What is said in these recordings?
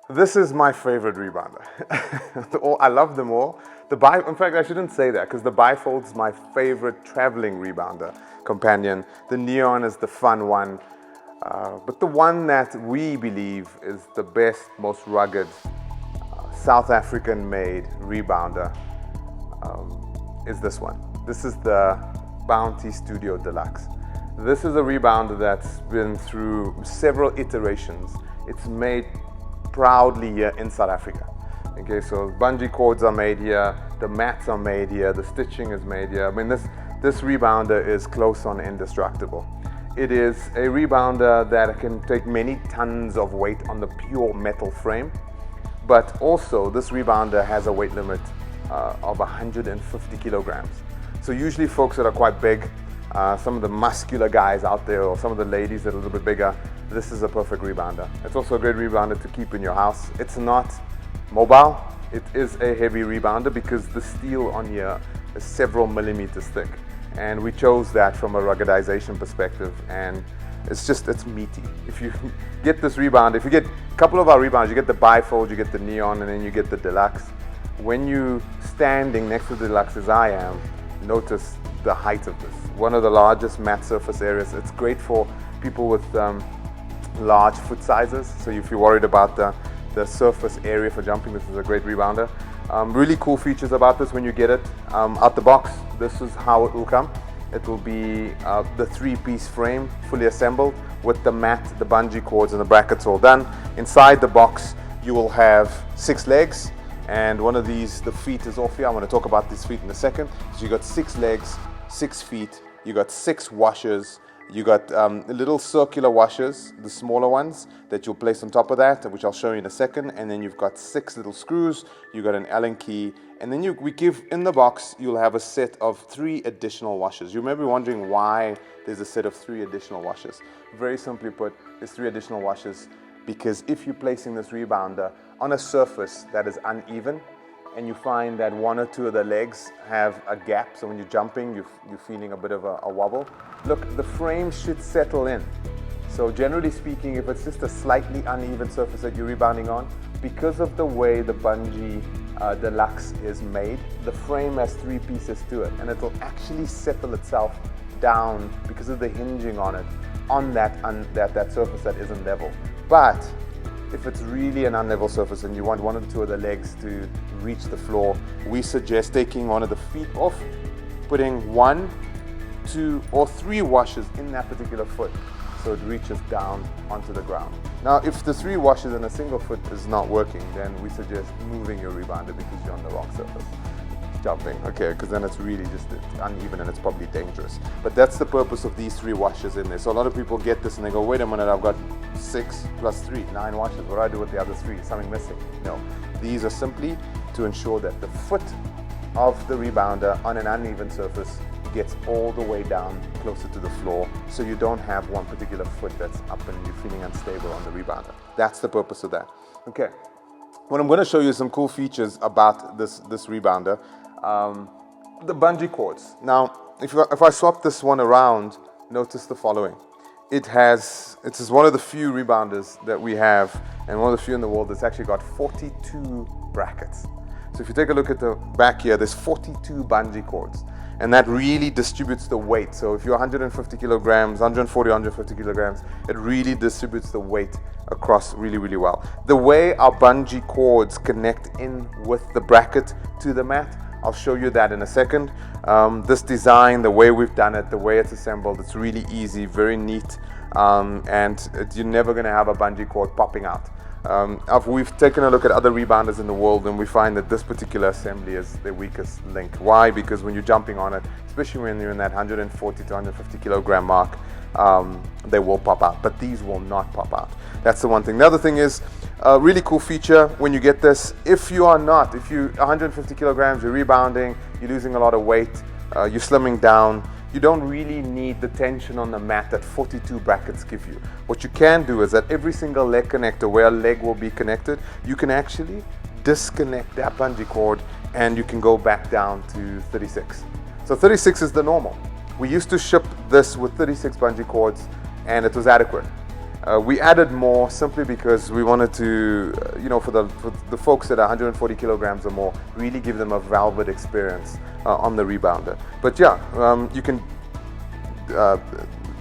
This is my favorite rebounder. I love them all. In fact, I shouldn't say that because the bifold's my favorite traveling rebounder companion. The neon is the fun one. But the one that we believe is the best, most rugged, South African-made rebounder is this one. This is the Bounti Studio Deluxe. This is a rebounder that's been through several iterations. It's made proudly here in South Africa. Okay, so bungee cords are made here, the mats are made here, the stitching is made here. I mean, this rebounder is close on indestructible. It is a rebounder that can take many tons of weight on the pure metal frame, but also this rebounder has a weight limit of 150 kilograms. So usually folks that are quite big, some of the muscular guys out there, or some of the ladies that are a little bit bigger, this is a perfect rebounder. It's also a great rebounder to keep in your house. It's not mobile, it is a heavy rebounder because the steel on here is several millimeters thick. And we chose that from a ruggedization perspective, and it's meaty. If you get this rebounder, if you get a couple of our rebounders, you get the bifold, you get the neon, and then you get the deluxe. When you standing next to the deluxe as I am, notice the height of this. One of the largest mat surface areas. It's great for people with large foot sizes. So if you're worried about the surface area for jumping, this is a great rebounder. Really cool features about this when you get it out the box. This is how it will come. It will be the three-piece frame fully assembled with the mat, the bungee cords, and the brackets all done. Inside the box you will have 6 legs, and one of these, the feet is off here. I'm going to talk about these feet in a second. So you got 6 legs, 6 feet, you got 6 washers, you got little circular washers, the smaller ones that you'll place on top of that, which I'll show you in a second, and then you've got 6 little screws, you got an Allen key, and then we give in the box, you'll have a set of 3 additional washers. You may be wondering why there's a set of 3 additional washers. Very simply put, there's 3 additional washers because if you're placing this rebounder on a surface that is uneven, and you find that 1 or 2 of the legs have a gap, so when you're jumping, you're feeling a bit of a wobble. Look, the frame should settle in. So generally speaking, if it's just a slightly uneven surface that you're rebounding on, because of the way the Bungee Deluxe is made, the frame has 3 pieces to it, and it'll actually settle itself down because of the hinging on it, on that surface that isn't level. But if it's really an unlevel surface and you want 1 or 2 of the legs to reach the floor, we suggest taking one of the feet off, putting 1, 2, or 3 washers in that particular foot so it reaches down onto the ground. Now, if the 3 washers in a single foot is not working, then we suggest moving your rebounder because you're on the wrong surface. Jumping, okay, because then it's really just uneven and it's probably dangerous. But that's the purpose of these 3 washers in there. So a lot of people get this and they go, wait a minute, I've got 6 plus 3, 9 washers. What do I do with the other 3? Something missing? No, these are simply to ensure that the foot of the rebounder on an uneven surface gets all the way down closer to the floor, so you don't have one particular foot that's up and you're feeling unstable on the rebounder. That's the purpose of that. Okay, well, I'm going to show you some cool features about this rebounder. The bungee cords. Now, if I swap this one around, notice the following. It is one of the few rebounders that we have, and one of the few in the world that's actually got 42 brackets. So if you take a look at the back here, there's 42 bungee cords, and that really distributes the weight. So if you're 150 kilograms, 140, 150 kilograms, it really distributes the weight across really, really well. The way our bungee cords connect in with the bracket to the mat, I'll show you that in a second. This design, the way we've done it, the way it's assembled, it's really easy, very neat, and you're never going to have a bungee cord popping out. We've taken a look at other rebounders in the world, and we find that this particular assembly is the weakest link. Why? Because when you're jumping on it, especially when you're in that 140 to 150 kilogram mark, they will pop out, but these will not pop out. That's the one thing. The other thing is a really cool feature when you get this. If you're 150 kilograms, you're rebounding, you're losing a lot of weight, you're slimming down, you don't really need the tension on the mat that 42 brackets give you. What you can do is that every single leg connector where a leg will be connected, you can actually disconnect that bungee cord and you can go back down to 36. So 36 is the normal. We used to ship this with 36 bungee cords and it was adequate. We added more simply because we wanted to, for the folks that are 140 kilograms or more, really give them a velvet experience on the rebounder. But yeah, you can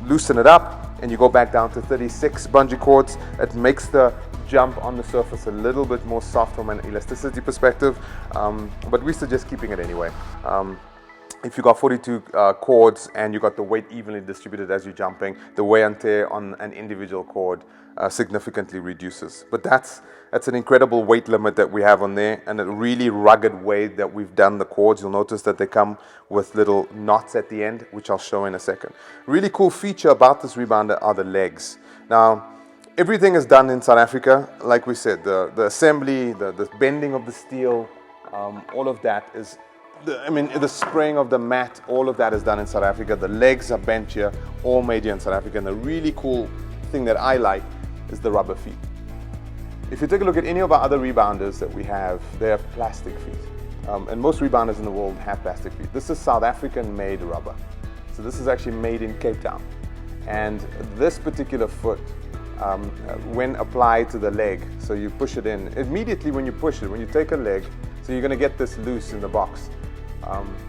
loosen it up and you go back down to 36 bungee cords. It makes the jump on the surface a little bit more soft from an elasticity perspective, but we suggest keeping it anyway. If you got 42 cords and you got the weight evenly distributed as you're jumping, the wear and tear on an individual cord significantly reduces. But that's an incredible weight limit that we have on there, and a really rugged way that we've done the cords. You'll notice that they come with little knots at the end, which I'll show in a second. Really cool feature about this rebounder are the legs. Now, everything is done in South Africa. Like we said, the assembly, the bending of the steel, all of that is, the spraying of the mat, all of that is done in South Africa. The legs are bent here, all made here in South Africa. And the really cool thing that I like is the rubber feet. If you take a look at any of our other rebounders that we have, they have plastic feet. And most rebounders in the world have plastic feet. This is South African made rubber. So this is actually made in Cape Town. And this particular foot, when applied to the leg, so you push it in, immediately when you push it, when you take a leg, so you're gonna get this loose in the box.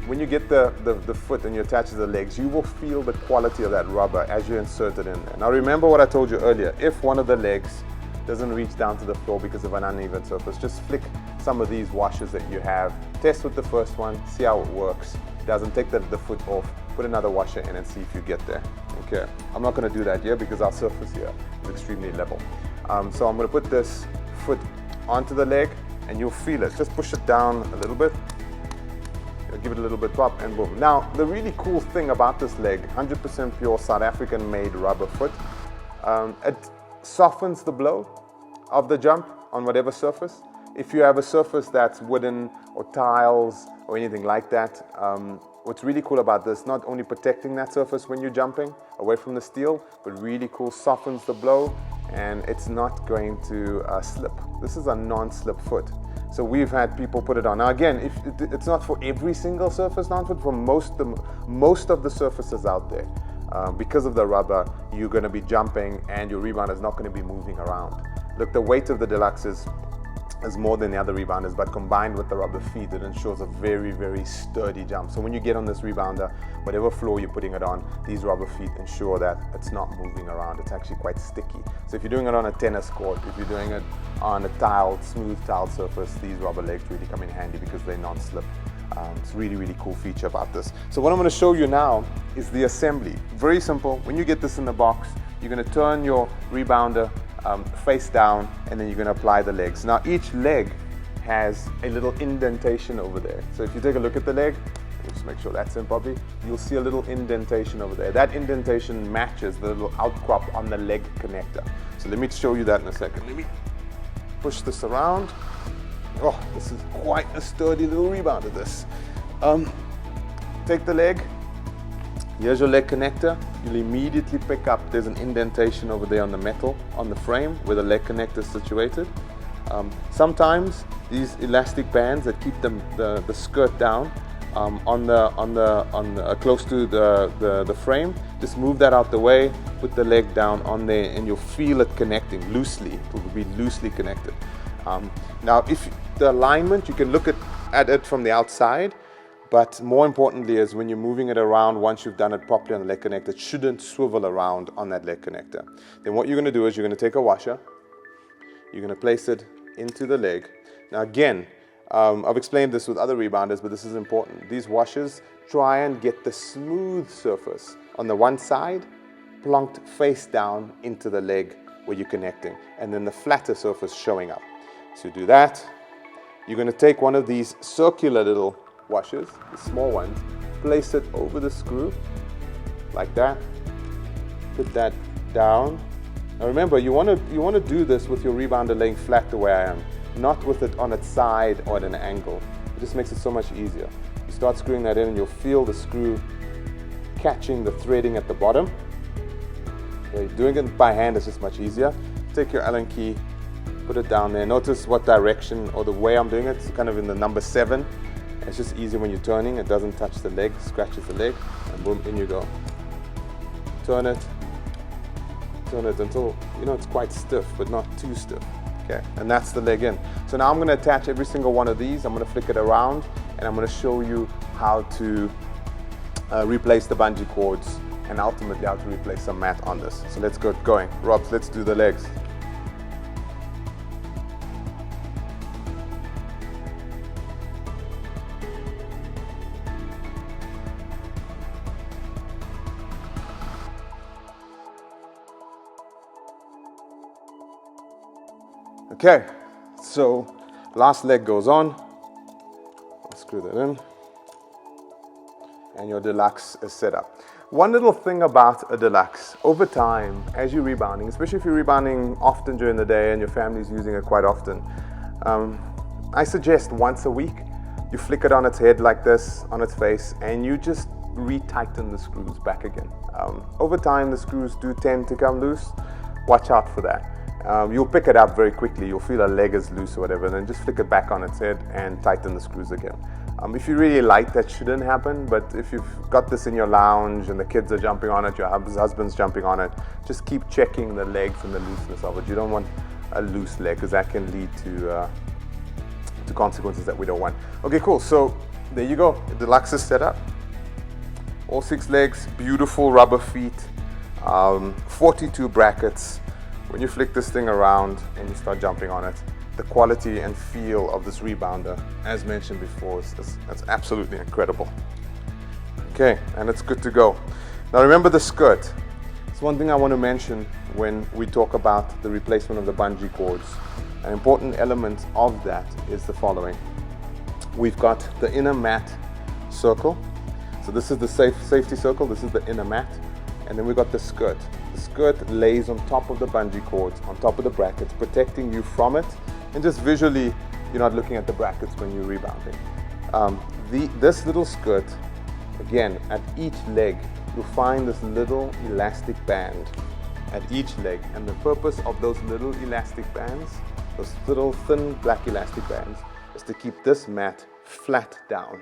When you get the foot and you attach to the legs, you will feel the quality of that rubber as you insert it in there. Now remember what I told you earlier, if one of the legs doesn't reach down to the floor because of an uneven surface, just flick some of these washers that you have, test with the first one, see how it works. Doesn't take the foot off, put another washer in and see if you get there. Okay, I'm not going to do that here because our surface here is extremely level. So I'm going to put this foot onto the leg and you'll feel it. Just push it down a little bit. Give it a little bit pop and boom. Now the really cool thing about this leg, 100% pure South African made rubber foot, it softens the blow of the jump on whatever surface. If you have a surface that's wooden or tiles or anything like that, what's really cool about this, not only protecting that surface when you're jumping away from the steel, but really cool, softens the blow and it's not going to slip. This is a non-slip foot. So we've had people put it on. Now again, it's not for every single surface non-slip, for most of the surfaces out there. Because of the rubber, you're going to be jumping and your rebounder is not going to be moving around. Look, the weight of the Deluxe is more than the other rebounders, but combined with the rubber feet, it ensures a very, very sturdy jump. So when you get on this rebounder, whatever floor you're putting it on, these rubber feet ensure that it's not moving around. It's actually quite sticky. So if you're doing it on a tennis court, if you're doing it on a tiled, smooth tiled surface, these rubber legs really come in handy because they're non-slip. It's a really, really cool feature about this. So what I'm going to show you now is the assembly. Very simple. When you get this in the box, you're going to turn your rebounder face down and then you're going to apply the legs. Now each leg has a little indentation over there. So if you take a look at the leg, just make sure that's in properly, you'll see a little indentation over there. That indentation matches the little outcrop on the leg connector. So let me show you that in a second. Let me push this around. Oh, this is quite a sturdy little rebounder, this. Take the leg. Here's your leg connector. You'll immediately pick up, there's an indentation over there on the metal, on the frame, where the leg connector is situated. Sometimes these elastic bands that keep the skirt down close to the frame, just move that out the way, put the leg down on there, and you'll feel it connecting loosely. It will be loosely connected. Now, if the alignment, you can look at it from the outside, but more importantly is when you're moving it around, once you've done it properly on the leg connector, it shouldn't swivel around on that leg connector. Then what you're going to do is you're going to take a washer, you're going to place it into the leg. Now again, I've explained this with other rebounders, but this is important. These washers try and get the smooth surface on the one side plonked face down into the leg where you're connecting, and then the flatter surface showing up. So do that. You're going to take one of these circular little washers, the small ones, place it over the screw like that, put that down. Now remember, you want to do this with your rebounder laying flat the way I am, not with it on its side or at an angle. It just makes it so much easier. You start screwing that in and you'll feel the screw catching the threading at the bottom. Okay, doing it by hand is just much easier. Take your Allen key, put it down there. Notice what direction or the way I'm doing it. It's kind of in the number 7. It's just easier when you're turning. It doesn't touch the leg, scratches the leg, and boom, in you go. Turn it, on it until, you know, it's quite stiff, but not too stiff. Okay, and that's the leg in. So now I'm going to attach every single one of these. I'm going to flick it around, and I'm going to show you how to replace the bungee cords, and ultimately how to replace some mat on this. So let's get going. Robs, let's do the legs. Okay, so last leg goes on. I'll screw that in. And your Deluxe is set up. One little thing about a Deluxe, over time, as you're rebounding, especially if you're rebounding often during the day and your family's using it quite often, I suggest once a week, you flick it on its head like this, on its face, and you just retighten the screws back again. Over time, the screws do tend to come loose. Watch out for that. You'll pick it up very quickly. You'll feel a leg is loose or whatever, and then just flick it back on its head and tighten the screws again. If you're really light, that shouldn't happen, but if you've got this in your lounge and the kids are jumping on it, your husband's jumping on it, just keep checking the legs and the looseness of it. You don't want a loose leg, because that can lead to consequences that we don't want. Okay, cool. So there you go. The Deluxe is set up. All 6 legs, beautiful rubber feet, 42 brackets. When you flick this thing around and you start jumping on it, the quality and feel of this rebounder, as mentioned before, that's absolutely incredible. Okay, and it's good to go. Now remember the skirt. It's one thing I want to mention when we talk about the replacement of the bungee cords. An important element of that is the following. We've got the inner mat circle. So this is the safety circle, this is the inner mat. And then we've got the skirt. The skirt lays on top of the bungee cords, on top of the brackets, protecting you from it. And just visually, you're not looking at the brackets when you're rebounding. This little skirt, again, at each leg, you'll find this little elastic band at each leg. And the purpose of those little elastic bands, those little thin black elastic bands, is to keep this mat flat down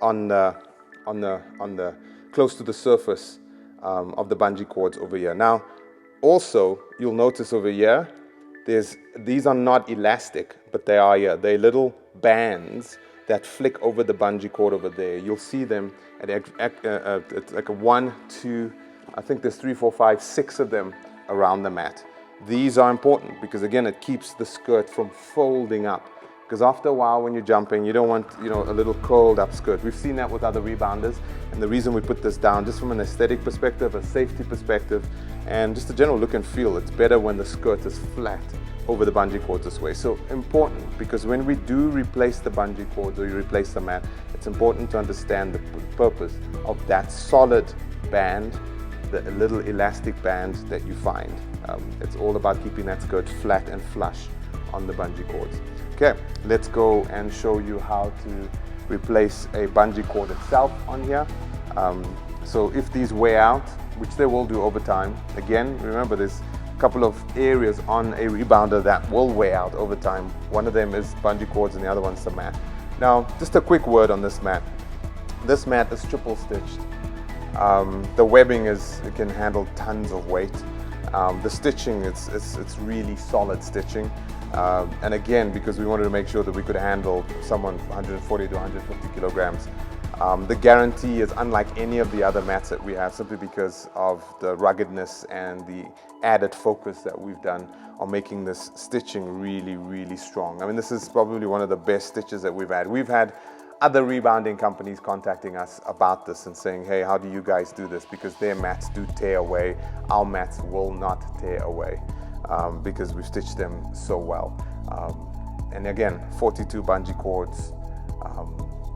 on the close to the surface of the bungee cords over here. Now, also, you'll notice over here, these are not elastic, but they are here. They're little bands that flick over the bungee cord over there. You'll see them at it's like a 1, 2, I think there's 3, 4, 5, 6 of them around the mat. These are important because, again, it keeps the skirt from folding up. Because after a while when you're jumping, you don't want, you know, a little curled up skirt. We've seen that with other rebounders, and the reason we put this down, just from an aesthetic perspective, a safety perspective, and just a general look and feel, it's better when the skirt is flat over the bungee cords this way. So important, because when we do replace the bungee cords or you replace the mat, it's important to understand the purpose of that solid band, the little elastic band that you find. It's all about keeping that skirt flat and flush on the bungee cords. Okay, let's go and show you how to replace a bungee cord itself on here. So if these wear out, which they will do over time, again, remember there's a couple of areas on a rebounder that will wear out over time. One of them is bungee cords and the other one's the mat. Now, just a quick word on this mat. This mat is triple stitched. The webbing it can handle tons of weight. The stitching, it's really solid stitching. And again, because we wanted to make sure that we could handle someone 140 to 150 kilograms. The guarantee is unlike any of the other mats that we have, simply because of the ruggedness and the added focus that we've done on making this stitching really, really strong. I mean, this is probably one of the best stitches that we've had. We've had other rebounding companies contacting us about this and saying, hey, how do you guys do this? Because their mats do tear away. Our mats will not tear away because we've stitched them so well. And again, 42 bungee cords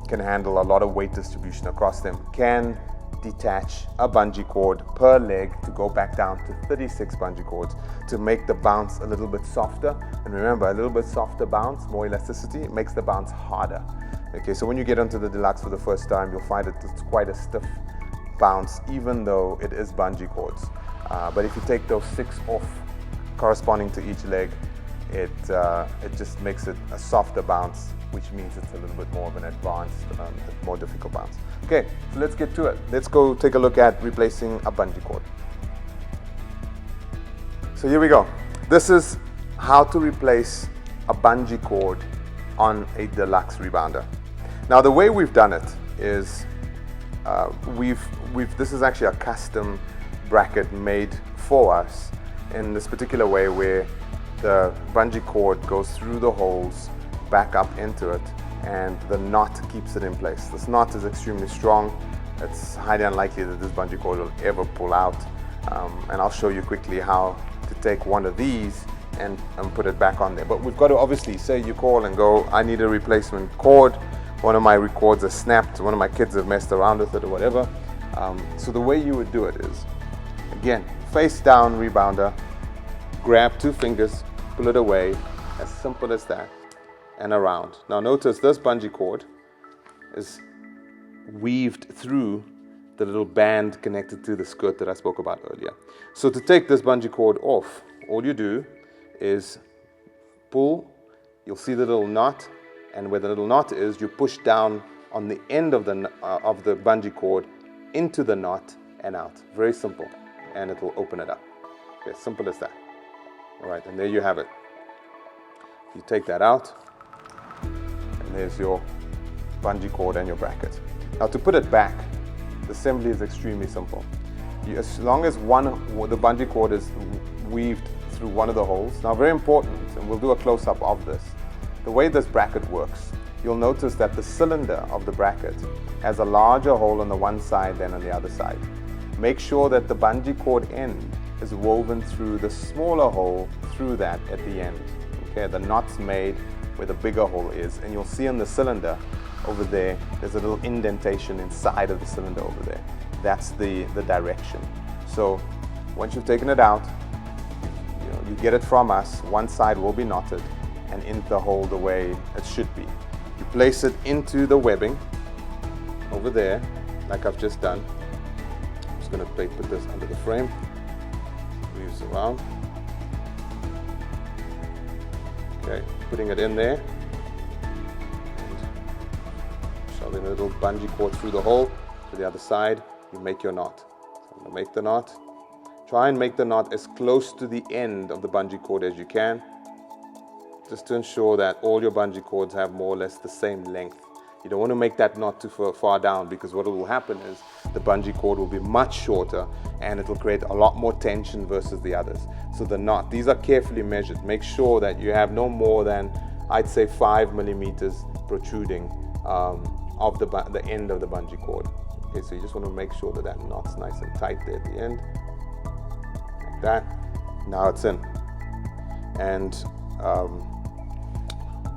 can handle a lot of weight distribution across them, can detach a bungee cord per leg to go back down to 36 bungee cords to make the bounce a little bit softer. And remember, a little bit softer bounce, more elasticity, it makes the bounce harder. Okay, so when you get onto the Deluxe for the first time, you'll find it's quite a stiff bounce, even though it is bungee cords. But if you take those 6 off corresponding to each leg, it just makes it a softer bounce, which means it's a little bit more of an advanced, more difficult bounce. Okay, so let's get to it. Let's go take a look at replacing a bungee cord. So here we go. This is how to replace a bungee cord on a Deluxe Rebounder. Now the way we've done it is this is actually a custom bracket made for us in this particular way, where the bungee cord goes through the holes back up into it, and the knot keeps it in place. This knot is extremely strong. It's highly unlikely that this bungee cord will ever pull out, and I'll show you quickly how to take one of these and put it back on there. But we've got to obviously, say you call and go, I need a replacement cord, one of my cords has snapped, one of my kids have messed around with it or whatever. So the way you would do it is, again, face down rebounder, grab 2 fingers, pull it away, as simple as that, and around. Now notice this bungee cord is weaved through the little band connected to the skirt that I spoke about earlier. So to take this bungee cord off, all you do is pull, you'll see the little knot, and where the little knot is, you push down on the end of the bungee cord into the knot and out. Very simple, and it will open it up. Okay, simple as that. All right, and there you have it. You take that out, and there's your bungee cord and your bracket. Now to put it back, the assembly is extremely simple. As long as the bungee cord is weaved through one of the holes. Now very important, and we'll do a close-up of this. The way this bracket works, you'll notice that the cylinder of the bracket has a larger hole on the one side than on the other side. Make sure that the bungee cord end is woven through the smaller hole through that at the end. Okay, the knot's made where the bigger hole is, and you'll see in the cylinder over there, there's a little indentation inside of the cylinder over there. That's the direction. So once you've taken it out, you get it from us, one side will be knotted and in the hole the way it should be. You place it into the webbing over there, like I've just done. I'm just going to put this under the frame, weaves around. Okay, putting it in there, and shoving a little bungee cord through the hole to the other side. You make your knot. So I'm going to make the knot. Try and make the knot as close to the end of the bungee cord as you can, just to ensure that all your bungee cords have more or less the same length. You don't want to make that knot too far down, because what will happen is the bungee cord will be much shorter and it will create a lot more tension versus the others. So the knot, these are carefully measured. Make sure that you have no more than, I'd say, 5 millimeters protruding of the end of the bungee cord. Okay, so you just want to make sure that that knot's nice and tight there at the end. Like that. Now it's in. And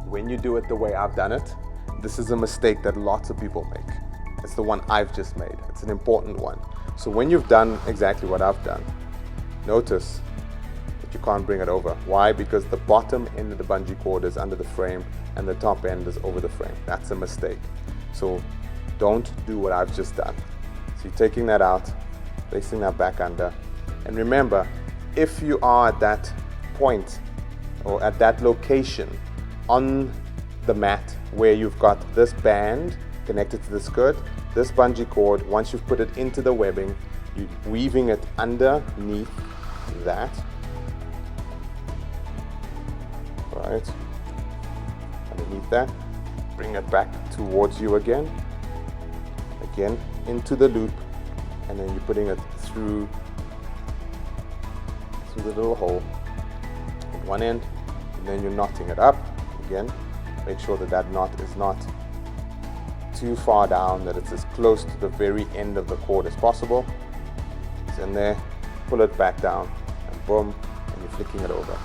when you do it the way I've done it, this is a mistake that lots of people make. It's the one I've just made. It's an important one. So when you've done exactly what I've done, notice that you can't bring it over. Why? Because the bottom end of the bungee cord is under the frame and the top end is over the frame. That's a mistake. So don't do what I've just done. So you're taking that out, placing that back under, and remember, if you are at that point or at that location on the mat where you've got this band connected to the skirt, this bungee cord, once you've put it into the webbing, you're weaving it underneath that, right, underneath that, bring it back towards you again, into the loop, and then you're putting it through the little hole at one end, and then you're knotting it up again. Make sure that that knot is not too far down, that it's as close to the very end of the cord as possible. It's in there, pull it back down, and boom, and you're flicking it over.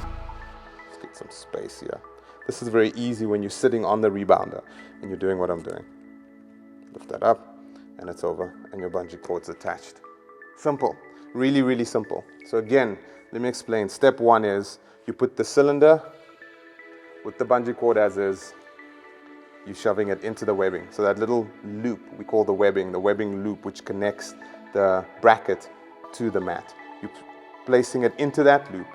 Let's get some space here. This is very easy when you're sitting on the rebounder and you're doing what I'm doing. Lift that up, and it's over, and your bungee cord's attached. Simple, really, really simple. So again, let me explain. Step one is you put the cylinder with the bungee cord as is, you're shoving it into the webbing. So that little loop, we call the webbing loop, which connects the bracket to the mat. You're placing it into that loop.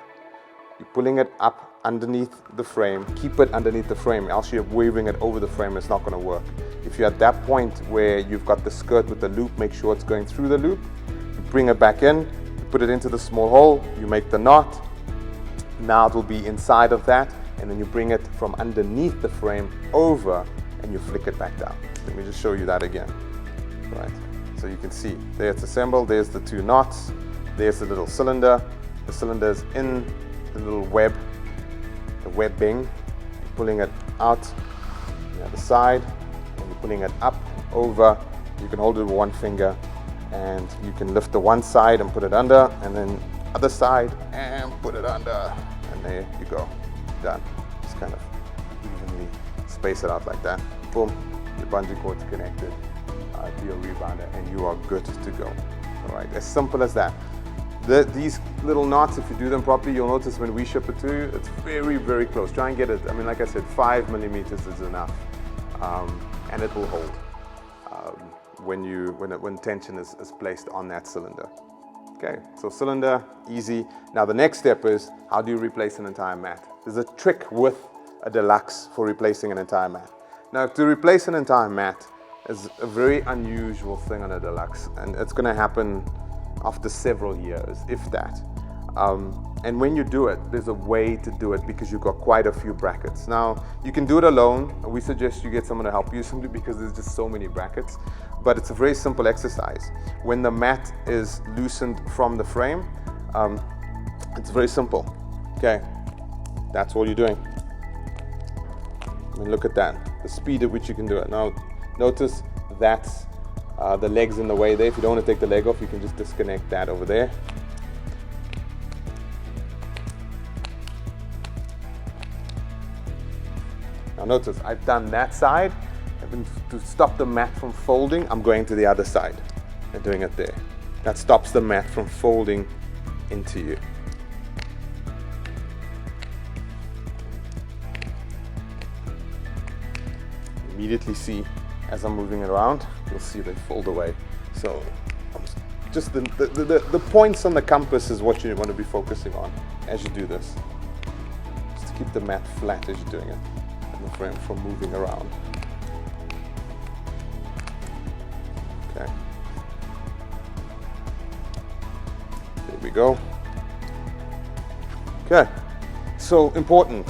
You're pulling it up underneath the frame. Keep it underneath the frame, else you're weaving it over the frame. It's not going to work. If you're at that point where you've got the skirt with the loop, make sure it's going through the loop. You bring it back in, you put it into the small hole, you make the knot, Now it will be inside of that, and then you bring it from underneath the frame over and you flick it back down. Let me just show you that again. Right, so you can see there it's assembled, there's the 2 knots, there's the little cylinder. The cylinder is in the little web, the webbing. You're pulling it out the other side, and you're pulling it up, over. You can hold it with one finger, and you can lift the one side and put it under, and then other side and put it under, and there you go, done. Just kind of evenly space it out like that. Boom, your bungee cord's connected to your rebounder, and you are good to go. All right, as simple as that. These little knots, if you do them properly, you'll notice when we ship it to you, it's very, very close. Try and get it, I mean, like I said, 5 millimeters is enough, and it will hold when tension is placed on that cylinder. Okay, so cylinder, easy. Now the next step is, how do you replace an entire mat? There's a trick with a Deluxe for replacing an entire mat. Now, to replace an entire mat is a very unusual thing on a Deluxe, and it's going to happen after several years, if that. And when you do it, there's a way to do it because you've got quite a few brackets. Now, you can do it alone. We suggest you get someone to help you simply because there's just so many brackets. But it's a very simple exercise. When the mat is loosened from the frame, it's very simple. Okay, that's all you're doing. I mean, look at that, the speed at which you can do it. Now, notice that's the leg's in the way there. If you don't want to take the leg off, you can just disconnect that over there. Now notice, I've done that side. To stop the mat from folding, I'm going to the other side and doing it there. That stops the mat from folding into you. Immediately see, as I'm moving it around, you'll see they fold away. So just the points on the compass is what you want to be focusing on as you do this. Just to keep the mat flat as you're doing it, and the frame from moving around. Okay. There we go. Okay. So important,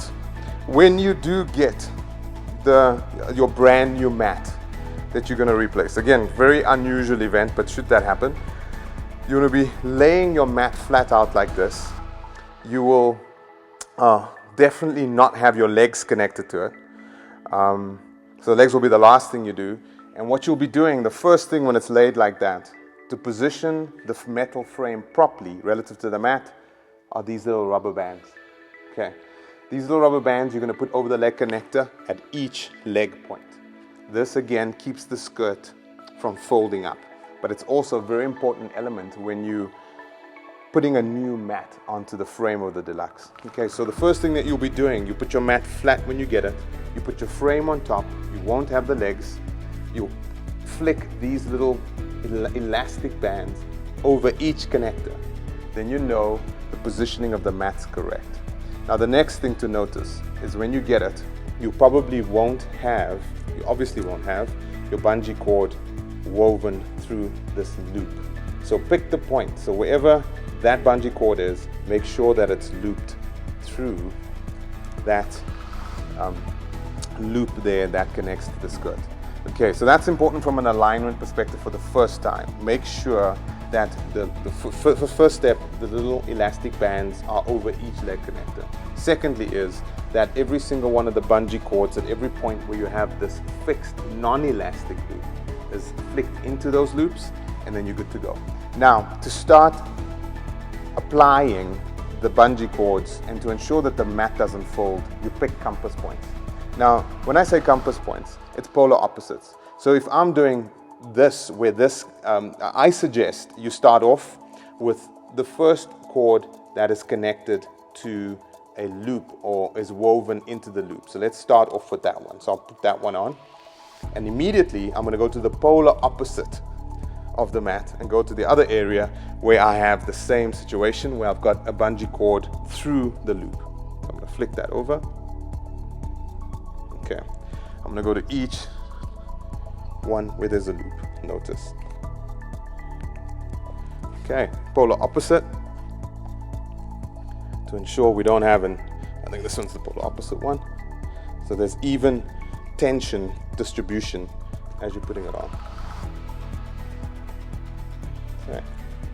when you do get your brand new mat that you're going to replace. Again, very unusual event, but should that happen, you're going to be laying your mat flat out like this. You will definitely not have your legs connected to it. So the legs will be the last thing you do. And what you'll be doing, the first thing when it's laid like that, to position the metal frame properly relative to the mat, are these little rubber bands. Okay. These little rubber bands you're going to put over the leg connector at each leg point. This again keeps the skirt from folding up, but it's also a very important element when you putting a new mat onto the frame of the Deluxe. Okay, so the first thing that you'll be doing, you put your mat flat when you get it, you put your frame on top, you won't have the legs, you flick these little elastic bands over each connector. Then you know the positioning of the mat's correct. Now the next thing to notice is when you get it, you obviously won't have your bungee cord woven through this loop. So pick the point. So wherever that bungee cord is, make sure that it's looped through that loop there that connects to the skirt. Okay, so that's important from an alignment perspective for the first time. Make sure that the first step, the little elastic bands are over each leg connector. Secondly is that every single one of the bungee cords at every point where you have this fixed non-elastic loop is flicked into those loops, and then you're good to go. Now, to start applying the bungee cords and to ensure that the mat doesn't fold, you pick compass points. Now, when I say compass points, it's polar opposites. So if I'm doing this with this, I suggest you start off with the first cord that is connected to a loop or is woven into the loop. So let's start off with that one. So I'll put that one on, and immediately I'm going to go to the polar opposite of the mat and go to the other area where I have the same situation where I've got a bungee cord through the loop. So I'm going to flick that over. Okay, I'm going to go to each one where there's a loop. Notice. Okay, polar opposite. to ensure we don't have I think this one's the polar opposite one. So there's even tension distribution as you're putting it on. Okay,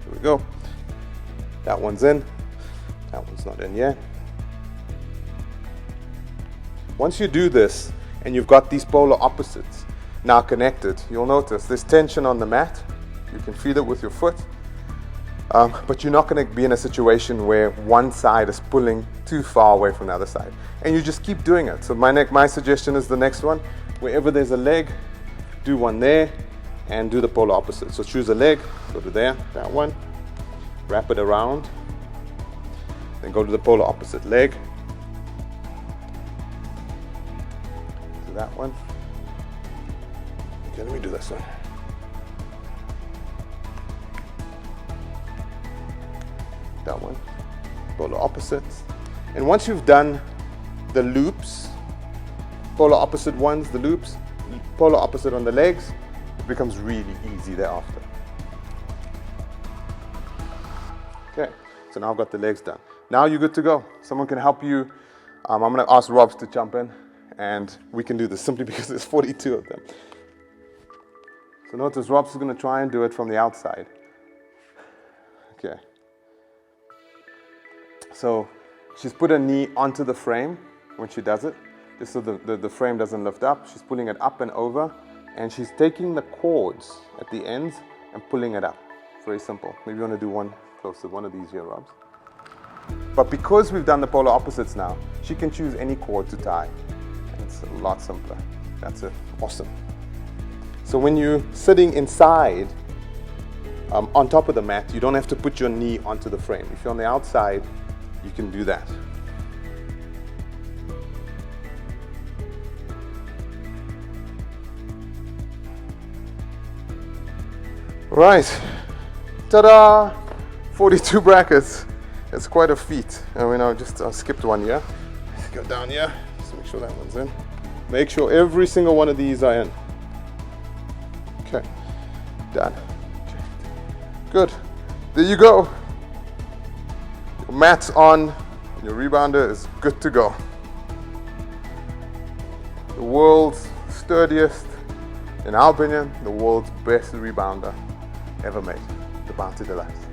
here we go. That one's in, that one's not in yet. Once you do this and you've got these polar opposites now connected, you'll notice there's tension on the mat. You can feel it with your foot, but you're not going to be in a situation where one side is pulling too far away from the other side. And you just keep doing it. So my suggestion is the next one, wherever there's a leg, do one there and do the polar opposite. So choose a leg, go to there, that one, wrap it around, then go to the polar opposite leg, to that one. Okay, let me do this one. That one, polar opposites. And once you've done the loops, polar opposite ones, the loops, polar opposite on the legs, it becomes really easy thereafter. Okay, so now I've got the legs done. Now you're good to go. Someone can help you. I'm going to ask Robs to jump in, and we can do this simply because there's 42 of them. So notice Robs is going to try and do it from the outside. Okay. So she's put her knee onto the frame when she does it, just so the frame doesn't lift up. She's pulling it up and over, and she's taking the cords at the ends and pulling it up. Very simple. Maybe you want to do one close to one of these here, Robs. But because we've done the polar opposites now, she can choose any cord to tie. And it's a lot simpler. That's it. Awesome. So when you're sitting inside, on top of the mat, you don't have to put your knee onto the frame. If you're on the outside, you can do that. Right, ta-da! 42 brackets. It's quite a feat. I mean, I skipped one here. Let's go down here, just make sure that one's in. Make sure every single one of these are in. Okay, done. Good, there you go. Your mat's on, and your rebounder is good to go. The world's sturdiest, in our opinion, the world's best rebounder ever made, the Bounti Deluxe.